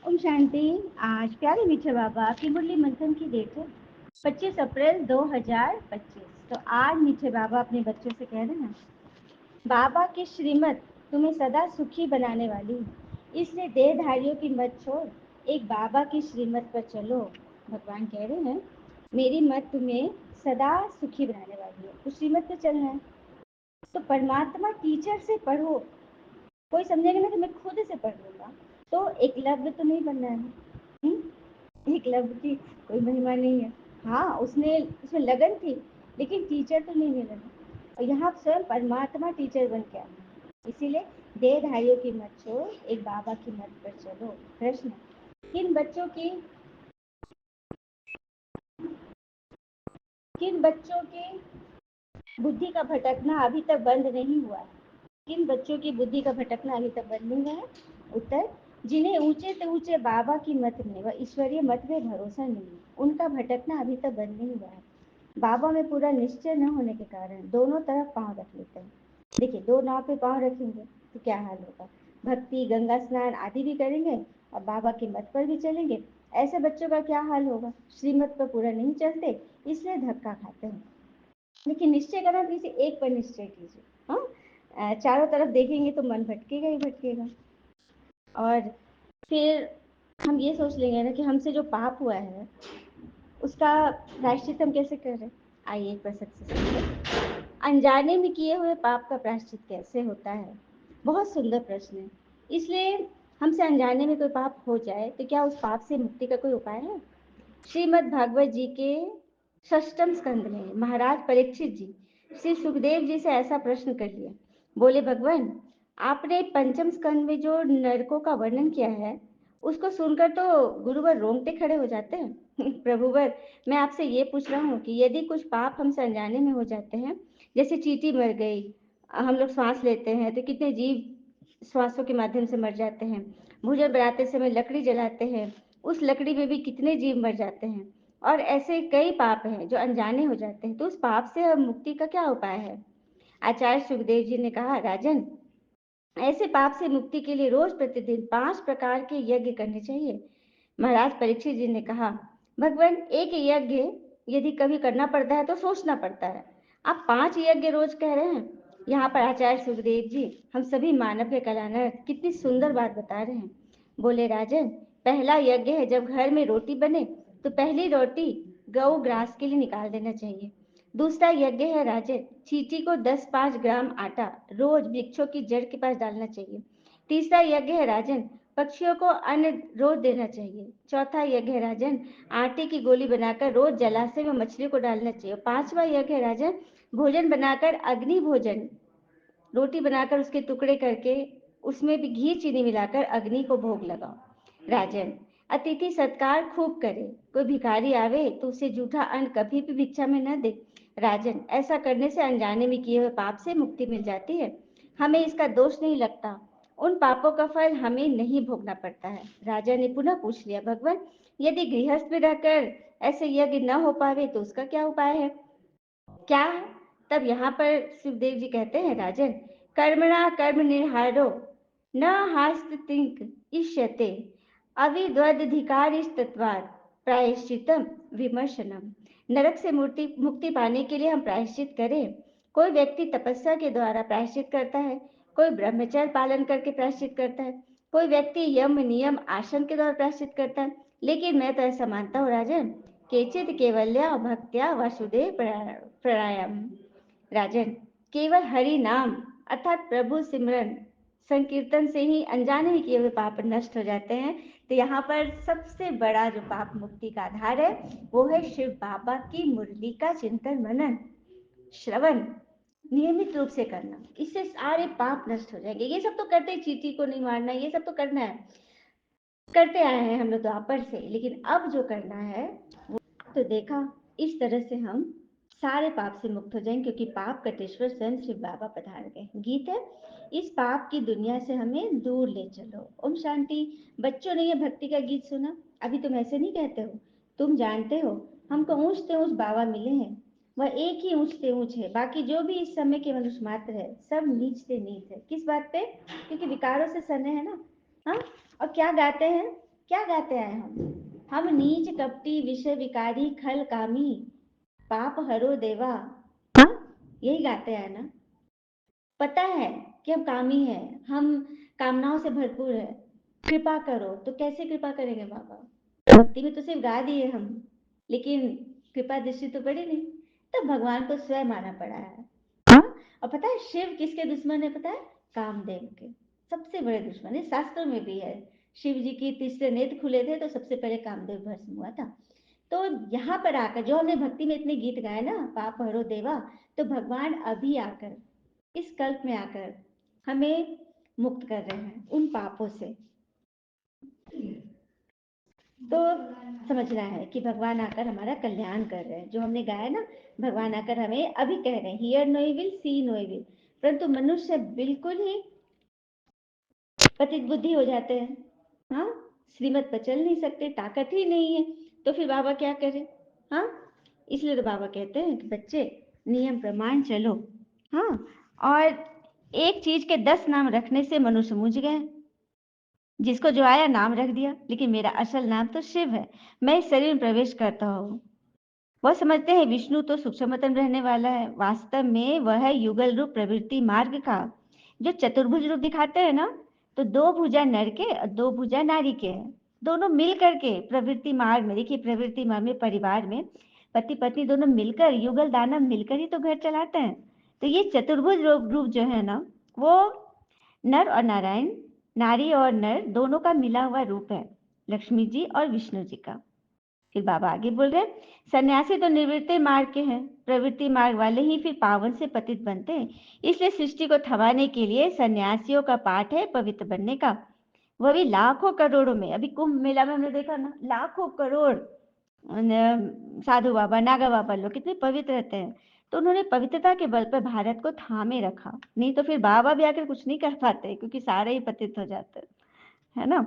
ओम शांति। आज प्यारे मीठे बाबा की मुरली मंथन की डेट है 25 अप्रैल 2025। तो आज मीठे बाबा अपने बच्चों से कह रहे हैं, बाबा की श्रीमत तुम्हें सदा सुखी बनाने वाली है, इसलिए देहधारियों की मत छोड़ एक बाबा की श्रीमत पर चलो। भगवान कह रहे हैं, मेरी मत तुम्हें सदा सुखी बनाने वाली है, तो श्रीमत पे चलना है। तो परमात्मा टीचर से पढ़ो, कोई समझेगा ना, तो मैं खुद से पढ़ लूंगा। तो एकलव्य तो नहीं बनना है। एकलव्य की कोई महिमा नहीं है। हाँ, उसने उसमें लगन थी, लेकिन टीचर तो नहीं मिला। और यहाँ स्वयं परमात्मा टीचर बन के आया। इसीलिए देहधारियों की मत छोड़ एक बाबा की मत पर चलो। प्रश्न, किन बच्चों की बुद्धि का भटकना अभी तक बंद नहीं हुआ है? किन बच्चों की बुद्धि का भटकना अभी तक बंद नहीं हुआ है? उत्तर, जिन्हें ऊंचे से ऊंचे बाबा की मत में व ईश्वरीय मत में भरोसा नहीं है, उनका भटकना अभी तक बंद नहीं हुआ है। बाबा में पूरा निश्चय न होने के कारण दोनों तरफ पांव रख लेते हैं। देखिए, दो नाव पे पांव रखेंगे तो क्या हाल होगा। भक्ति, गंगा स्नान आदि भी करेंगे और बाबा की मत पर भी चलेंगे। ऐसे बच्चों का क्या हाल होगा? श्रीमत पर पूरा नहीं चलते, इसलिए धक्का खाते हैं। लेकिन निश्चय करना, किसी एक पर निश्चय कीजिए। हाँ, चारों तरफ देखेंगे तो मन भटकेगा ही भटकेगा। और फिर हम ये सोच लेंगे ना कि हमसे जो पाप हुआ है उसका प्रायश्चित हम कैसे कर रहे हैं। आइए एक बार सबसे सुनिए, अनजाने में किए हुए पाप का प्रायश्चित कैसे होता है? बहुत सुंदर प्रश्न है। इसलिए हमसे अनजाने में कोई पाप हो जाए तो क्या उस पाप से मुक्ति का कोई उपाय है? श्रीमद् भागवत जी के षष्टम स्कंद में महाराज परीक्षित जी श्री सुखदेव जी से ऐसा प्रश्न कर लिया। बोले, भगवान, आपने पंचम स्कंद में जो नरकों का वर्णन किया है उसको सुनकर तो गुरुवर रोंगटे खड़े हो जाते हैं। प्रभुवर, मैं आपसे ये पूछ रहा हूँ कि यदि कुछ पाप हमसे अनजाने में हो जाते हैं, जैसे चींटी मर गई, हम लोग सांस लेते हैं तो कितने जीव श्वासों के माध्यम से मर जाते हैं। भोजन बनाते समय लकड़ी जलाते हैं, उस लकड़ी में भी कितने जीव मर जाते हैं। और ऐसे कई पाप हैं जो अनजाने हो जाते हैं, तो उस पाप से मुक्ति का क्या उपाय है? आचार्य सुखदेव जी ने कहा, राजन, ऐसे पाप से मुक्ति के लिए रोज प्रतिदिन 5 प्रकार के यज्ञ करने चाहिए। महाराज परीक्षित जी ने कहा, भगवान, एक यज्ञ यदि कभी करना पड़ता है तो सोचना पड़ता है, आप 5 यज्ञ रोज कह रहे हैं। यहाँ पर आचार्य सुखदेव जी हम सभी मानव के कल्याणार्थ कितनी सुंदर बात बता रहे हैं। बोले, राजन, पहला यज्ञ है जब घर में रोटी बने तो पहली रोटी गौ ग्रास के लिए निकाल देना चाहिए। दूसरा यज्ञ है राजन, चींटी को 10-5 ग्राम आटा रोज वृक्षों की जड़ के पास डालना चाहिए। तीसरा यज्ञ है राजन, पक्षियों को अन्न रोज देना चाहिए। चौथा यज्ञ है राजन, आटे की गोली बनाकर रोज जलाशय में मछली को डालना चाहिए। पांचवा यज्ञ है राजन, भोजन बनाकर अग्नि भोजन, रोटी बनाकर उसके टुकड़े करके उसमें भी घी चीनी मिलाकर अग्नि को भोग लगाओ। राजन, अतिथि सत्कार खूब करे, कोई भिखारी आवे तो उसे जूठा अन्न कभी भी भिक्षा में न दे। राजन, ऐसा करने से अनजाने में किए हुए पाप से मुक्ति मिल जाती है, हमें इसका दोष नहीं लगता, उन पापों का फल हमें नहीं भोगना पड़ता है। राजा ने पुनः पूछ लिया, भगवान, यदि गृहस्थ में रहकर ऐसे यज्ञ न हो पावे तो उसका क्या उपाय है? क्या है? तब यहाँ पर सुखदेव जी कहते हैं, राजन, कर्मणा कर्म निर्हारो न हास्तिक इष्यते अविद्वदधिकारिस्तत्वात् प्रायश्चितम विमर्शनम। नरक से मुक्ति पाने के लिए हम प्रायश्चित करें। कोई व्यक्ति तपस्या के द्वारा प्रायश्चित करता है, कोई ब्रह्मचर्य पालन करके प्रायश्चित करता है, कोई व्यक्ति यम नियम आसन के द्वारा प्रायश्चित करता है। लेकिन मैं तो ऐसा मानता हूँ राजन, केचित केवल्या भक्त्या वासुदेव प्राणायाम। राजन, केवल हरि नाम अर्थात प्रभु सिमरन संकीर्तन से ही अनजाने में किए हुए पाप नष्ट हो जाते हैं। तो यहाँ पर सबसे बड़ा जो पाप मुक्ति का आधार है वो है शिव बाबा की मुरली का चिंतन मनन श्रवण नियमित रूप से करना। इससे सारे पाप नष्ट हो जाएंगे। ये सब तो करते हैं, चींटी को नहीं मारना, ये सब तो करना है, करते आए हैं हम लोग द्वापर से। लेकिन अब जो करना है तो देखा, इस तरह से हम सारे पाप से मुक्त हो जाएंगे, क्योंकि पाप कटेश्वर स्वयं शिव बाबा पधार गए। गीत है, इस पाप की दुनिया से हमें दूर ले चलो। ओम शांति। बच्चों ने ये भक्ति का गीत सुना, अभी तुम ऐसे नहीं कहते हो, तुम जानते हो हमको ऊंच से ऊंच बाबा मिले हैं, वह एक ही ऊंच से ऊंच है, बाकी जो भी इस समय के मनुष्य मात्र है सब नीच से नीच है। किस बात पे? क्योंकि विकारों से सने है ना। हाँ, और क्या गाते हैं? क्या गाते आए हम नीच कपटी विषय विकारी खल कामी पाप हरो देवा। हाँ, यही गाते हैं ना। पता है कि हम कामी हैं, हम कामनाओं से भरपूर है, कृपा करो। तो कैसे कृपा करेंगे बाबा? भक्ति में तो सिर्फ गा दिए हम, लेकिन कृपा दृष्टि तो पड़ी नहीं। तब भगवान को स्वयं आना पड़ा है। हाँ, और पता है शिव किसके दुश्मन है? पता है, कामदेव के सबसे बड़े दुश्मन है। शास्त्रों में भी है, शिव जी की तीसरे नेत्र खुले थे तो सबसे पहले कामदेव भस्म हुआ था। तो यहाँ पर आकर जो हमने भक्ति में इतने गीत गाए ना, पाप हरो देवा, तो भगवान अभी आकर इस कल्प में आकर हमें मुक्त कर रहे हैं उन पापों से। तो समझना है कि भगवान आकर हमारा कल्याण कर रहे हैं। जो हमने गाया ना, भगवान आकर हमें अभी कह रहे हैं, hear no evil see no evil. परंतु मनुष्य बिल्कुल ही पतित बुद्धि हो जाते हैं। हाँ, श्रीमत पर चल नहीं सकते, ताकत ही नहीं है। तो फिर बाबा क्या करें? हाँ, इसलिए तो बाबा कहते हैं कि बच्चे नियम प्रमाण चलो। हाँ, और एक चीज के 10 नाम रखने से मनुष्य मूझ गए। जिसको जो आया नाम रख दिया, लेकिन मेरा असल नाम तो शिव है। मैं इस शरीर में प्रवेश करता हूँ। वह समझते हैं विष्णु तो सूक्ष्मतम रहने वाला है, वास्तव में वह है युगल रूप प्रवृत्ति मार्ग का। जो चतुर्भुज रूप दिखाते हैं ना, तो 2 भुजा नर के और 2 भुजा नारी के हैं। दोनों मिल करके प्रवृत्ति मार्ग में, देखिए प्रवृत्ति मार्ग में परिवार में पति पत्नी दोनों मिलकर, युगल दानव मिलकर ही तो घर चलाते हैं। तो ये चतुर्भुज रूप जो है ना, वो नर और नारायण, नारी और नर दोनों का मिला हुआ रूप है, लक्ष्मी जी और विष्णु जी का। फिर बाबा आगे बोल रहे हैं, सन्यासी तो निवृत्ति मार्ग के हैं, प्रवृत्ति मार्ग वाले ही फिर पावन से पतित बनते हैं। इसलिए सृष्टि को थमाने के लिए सन्यासियों का पाठ है पवित्र बनने का, वह भी लाखों करोड़ों में। अभी कुंभ मेला में हमने देखा ना, लाखों करोड़ साधु बाबा, नागा बाबा लोग कितने पवित्र रहते हैं। तो उन्होंने पवित्रता के बल पर भारत को थामे रखा, नहीं तो फिर बाबा भी आकर कुछ नहीं कर पाते, क्योंकि सारे ही पतित हो जाते, है ना।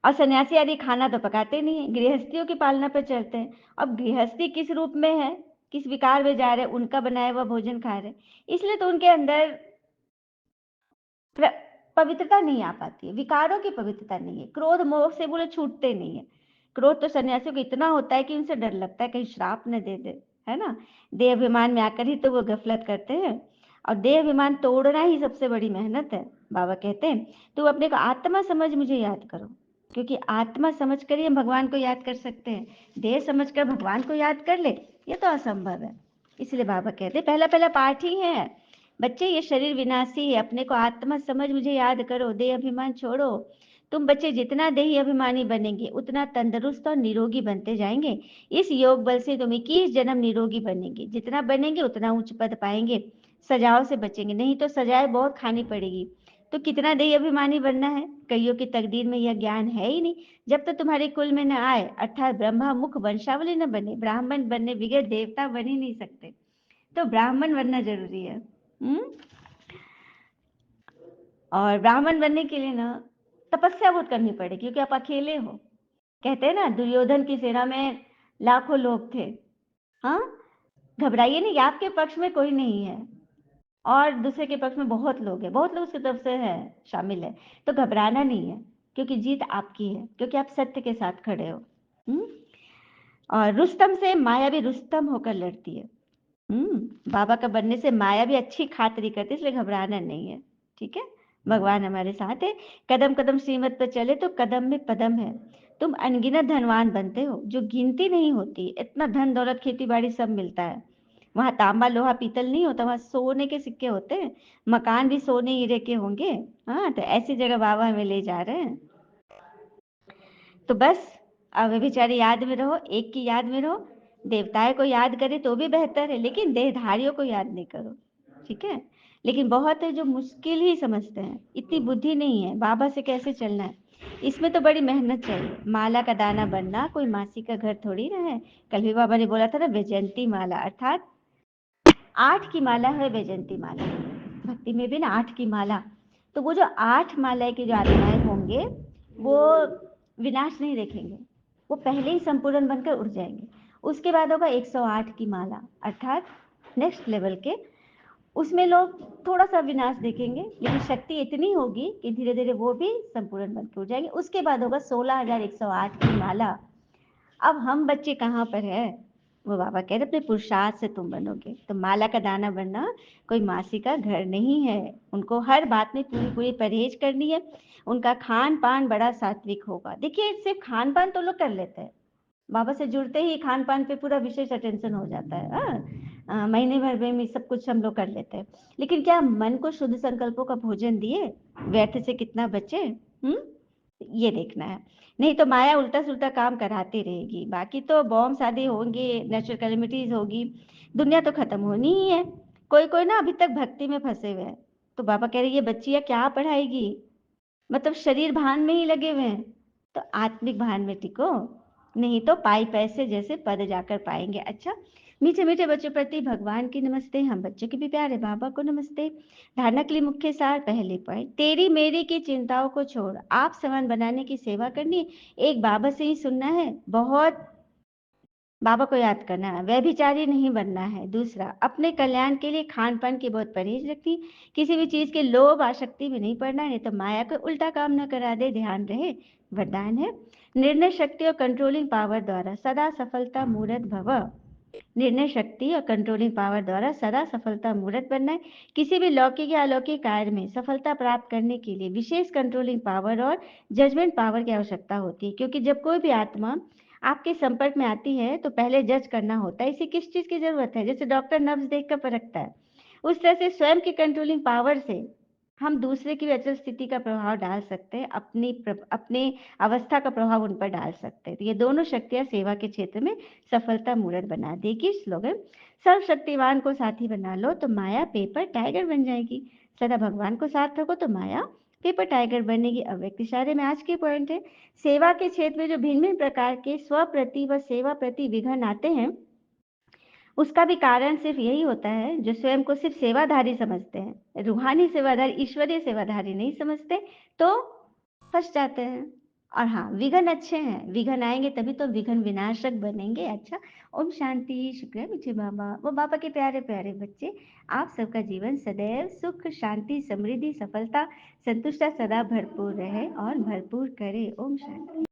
और सन्यासी आदि खाना तो पकाते नहीं है, गृहस्थियों की पालना पर चलते हैं। अब गृहस्थी किस रूप में है, किस विकार में जा रहे, उनका बनाया हुआ भोजन खा रहे, इसलिए तो उनके अंदर पवित्रता नहीं आ पाती है, विकारों की पवित्रता नहीं है। क्रोध मोह से बोले छूटते नहीं है। क्रोध तो सन्यासियों को इतना होता है कि उनसे डर लगता है कहीं श्राप न दे दे, है ना। देह अभिमान में आकर ही तो वो गफलत करते हैं, और देह अभिमान तोड़ना ही सबसे बड़ी मेहनत है। बाबा कहते हैं तो अपने को आत्मा समझ मुझे याद करो, क्योंकि आत्मा समझ कर ही हम भगवान को याद कर सकते हैं। देह समझ कर भगवान को याद कर ले, ये तो असंभव है। इसलिए बाबा कहते हैं पहला पहला पाठ ही है, बच्चे ये शरीर विनाशी है, अपने को आत्मा समझ मुझे याद करो, देह अभिमान छोड़ो। तुम बच्चे जितना देही अभिमानी बनेंगे उतना तंदुरुस्त और निरोगी बनते जाएंगे। इस योग बल से तुम 21 जन्म निरोगी बनेंगे, जितना बनेंगे उतना उच्च पद पाएंगे। सजाओं से बचेंगे, नहीं तो सजाएं बहुत खानी पड़ेगी। तो कितना देही अभिमानी बनना है, कईयों की तकदीर में यह ज्ञान है ही नहीं। जब तक तुम्हारे कुल में न आए, अर्थात ब्रह्मा मुख वंशावली न बने, ब्राह्मण बनने बगैर देवता बन ही नहीं सकते। तो ब्राह्मण बनना जरूरी है। और ब्राह्मण बनने के लिए ना तपस्या बहुत करनी पड़ेगी, क्योंकि आप अकेले हो। कहते हैं ना, दुर्योधन की सेना में लाखों लोग थे। हाँ, घबराइए नहीं, आपके पक्ष में कोई नहीं है और दूसरे के पक्ष में बहुत लोग हैं, बहुत लोग उसकी तरफ से है, शामिल है। तो घबराना नहीं है, क्योंकि जीत आपकी है, क्योंकि आप सत्य के साथ खड़े हो। और रुस्तम से माया भी रुस्तम होकर लड़ती है। बाबा का बनने से माया भी अच्छी खातिरी करती है, इसलिए घबराना नहीं है। ठीक है, भगवान हमारे साथ है। कदम कदम श्रीमत पर चले तो कदम में पदम है। तुम अनगिनत धनवान बनते हो, जो गिनती नहीं होती। इतना धन दौलत खेती बाड़ी सब मिलता है। वहां तांबा लोहा पीतल नहीं होता, वहां सोने के सिक्के होते हैं। मकान भी सोने हीरे के होंगे। हाँ, तो ऐसी जगह बाबा हमें ले जा रहे हैं। तो बस अब बेचारे याद में रहो, एक की याद में रहो। देवताओं को याद करे तो भी बेहतर है, लेकिन देहधारियों को याद नहीं करो। ठीक है, लेकिन बहुत है जो मुश्किल ही समझते हैं, इतनी बुद्धि नहीं है बाबा से कैसे चलना है। इसमें तो बड़ी मेहनत चाहिए। माला का दाना बनना कोई मासी का घर थोड़ी ना है। कल भी बाबा ने बोला था ना, वैजयंती माला, अर्थात 8 की माला है वैजयंती माला। भक्ति में भी ना 8 की माला। तो वो जो 8 माला के जो आत्माएं होंगे, वो विनाश नहीं देखेंगे, वो पहले ही संपूर्ण बनकर उड़ जाएंगे। उसके बाद होगा 108 की माला, अर्थात नेक्स्ट लेवल के उसमें लोग थोड़ा-सा विनाश देखेंगे, लेकिन शक्ति इतनी होगी कि धीरे-धीरे वो भी संपूर्ण बन के हो जाएँगे। उसके बाद होगा 16,108 की माला। अब हम बच्चे कहाँ पर हैं? वो बाबा कह रहे अपने पुरुषार्थ से तुम बनोगे। तो माला का दाना बनना कोई मासी का घर नहीं है। उनको हर बात में पूरी-पूरी परहेज़ करनी है। उनका खान-पान बड़ा सात्विक होगा। देखिए सिर्फ़ खान-पान तो लोग कर लेते हैं। बाबा से जुड़ते ही खान-पान पे पूरा विशेष अटेंशन हो जाता है। महीने भर में सब कुछ हम लोग कर लेते हैं। लेकिन क्या मन को शुद्ध संकल्पों का भोजन दिए? व्यर्थ से कितना बचे? हुँ? ये देखना है। नहीं तो माया उल्टा-सुल्टा काम कराती रहेगी। बाकी तो बॉम्ब शादी होंगे, नेचुरल कैलेमिटीज़ होगी, दुनिया तो खत्म होनी ही है। कोई-कोई ना अभी तक भक्ति में फँसे हुए हैं। तो बाबा कह रहे ये बच्चियाँ क्या पढ़ाएगी? मतलब शरीर भान में ही लगे हुए हैं, तो आत्मिक भान में टिको, नहीं तो पाई पैसे जैसे पद जाकर पाएंगे। अच्छा, मीठे मीठे बच्चों प्रति भगवान की नमस्ते। हम बच्चों के भी प्यारे बाबा को नमस्ते। धारणा के लिए मुख्य सार पहले पॉइंट, तेरी मेरी की चिंताओं को छोड़ आप समान बनाने की सेवा करनी है। एक बाबा से ही सुनना है, बहुत बाबा को याद करना है, व्यभिचारी नहीं बनना है। दूसरा, अपने कल्याण के लिए खान पान की बहुत परहेज रखनी, किसी भी चीज के लोभ आसक्ति में नहीं पड़ना, नहीं तो माया को उल्टा काम न करा दे, ध्यान रहे। वरदान है, निर्णय शक्ति और कंट्रोलिंग पावर द्वारा सदा सफलता मूर्त भव। निर्णय शक्ति और कंट्रोलिंग पावर द्वारा सदा सफलता मूर्त बनना है। किसी भी लौकिक या अलौकिक कार्य में सफलता प्राप्त करने के लिए विशेष कंट्रोलिंग पावर और जजमेंट पावर की आवश्यकता होती है, क्योंकि जब कोई भी आत्मा आपके संपर्क में आती है तो पहले जज करना होता है, इसे किस चीज की जरूरत है। जैसे डॉक्टर नब्ज देखकर परखता है, उस तरह से स्वयं की कंट्रोलिंग पावर से हम दूसरे की भी अचल स्थिति का प्रभाव डाल सकते हैं, अपने अवस्था का प्रभाव उन पर डाल सकते हैं। तो ये दोनों शक्तियां सेवा के क्षेत्र में सफलता मूर्त बना देगी। स्लोगन, सर्वशक्तिवान को साथी बना लो तो माया पेपर टाइगर बन जाएगी। सदा भगवान को साथ रखो तो माया पेपर टाइगर बनेगी। अव्यक्त इशारे में आज के पॉइंट है, सेवा के क्षेत्र में जो भिन्न भिन्न प्रकार के स्व प्रति व सेवा प्रति विघ्न आते हैं, उसका भी कारण सिर्फ यही होता है, जो स्वयं को सिर्फ सेवाधारी समझते हैं, रूहानी सेवाधारी, ईश्वरीय सेवाधारी नहीं समझते, तो फंस जाते हैं। और हाँ, विघ्न अच्छे हैं, विघ्न आएंगे तभी तो विघ्न विनाशक बनेंगे। अच्छा, ओम शांति। शुक्र है मुझे बाबा, वो बाबा के प्यारे प्यारे बच्चे, आप सबका जीवन सदैव सुख शांति समृद्धि सफलता संतुष्टता सदा भरपूर रहे और भरपूर करे। ओम शांति।